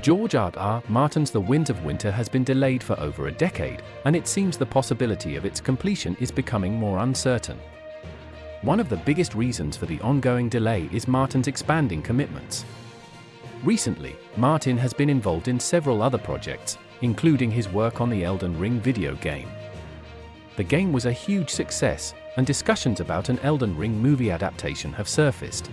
George R.R. Martin's The Winds of Winter has been delayed for over a decade, and it seems the possibility of its completion is becoming more uncertain. One of the biggest reasons for the ongoing delay is Martin's expanding commitments. Recently, Martin has been involved in several other projects, including his work on the Elden Ring video game. The game was a huge success, and discussions about an Elden Ring movie adaptation have surfaced.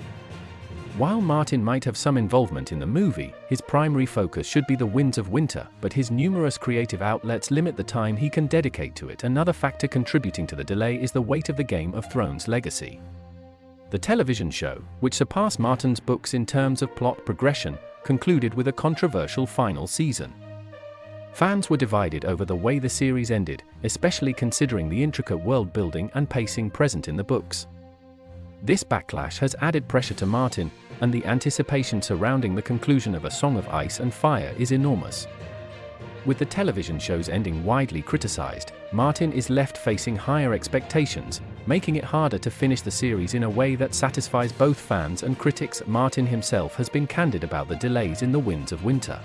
While Martin might have some involvement in the movie, his primary focus should be The Winds of Winter, but his numerous creative outlets limit the time he can dedicate to it. Another factor contributing to the delay is the weight of the Game of Thrones legacy. The television show, which surpassed Martin's books in terms of plot progression, concluded with a controversial final season. Fans were divided over the way the series ended, especially considering the intricate world building and pacing present in the books. This backlash has added pressure to Martin, and the anticipation surrounding the conclusion of A Song of Ice and Fire is enormous. With the television show's ending widely criticized, Martin is left facing higher expectations, making it harder to finish the series in a way that satisfies both fans and critics. Martin himself has been candid about the delays in The Winds of Winter.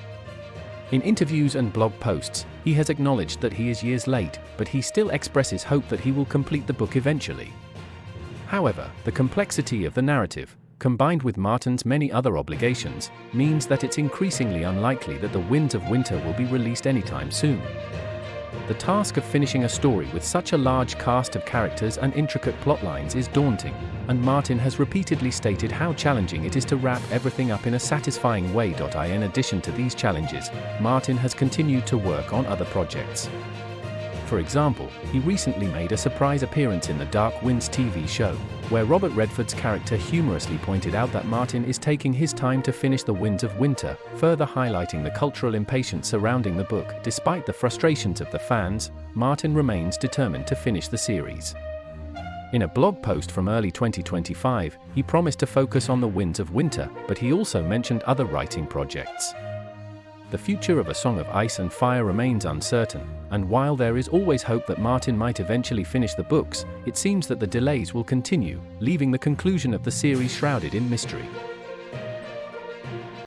In interviews and blog posts, he has acknowledged that he is years late, but he still expresses hope that he will complete the book eventually. However, the complexity of the narrative, combined with Martin's many other obligations, means that it's increasingly unlikely that The Winds of Winter will be released anytime soon. The task of finishing a story with such a large cast of characters and intricate plotlines is daunting, and Martin has repeatedly stated how challenging it is to wrap everything up in a satisfying way. In addition to these challenges, Martin has continued to work on other projects. For example, he recently made a surprise appearance in the Dark Winds TV show, where Robert Redford's character humorously pointed out that Martin is taking his time to finish The Winds of Winter, further highlighting the cultural impatience surrounding the book. Despite the frustrations of the fans, Martin remains determined to finish the series. In a blog post from early 2025, he promised to focus on The Winds of Winter, but he also mentioned other writing projects. The future of A Song of Ice and Fire remains uncertain, and while there is always hope that Martin might eventually finish the books, it seems that the delays will continue, leaving the conclusion of the series shrouded in mystery.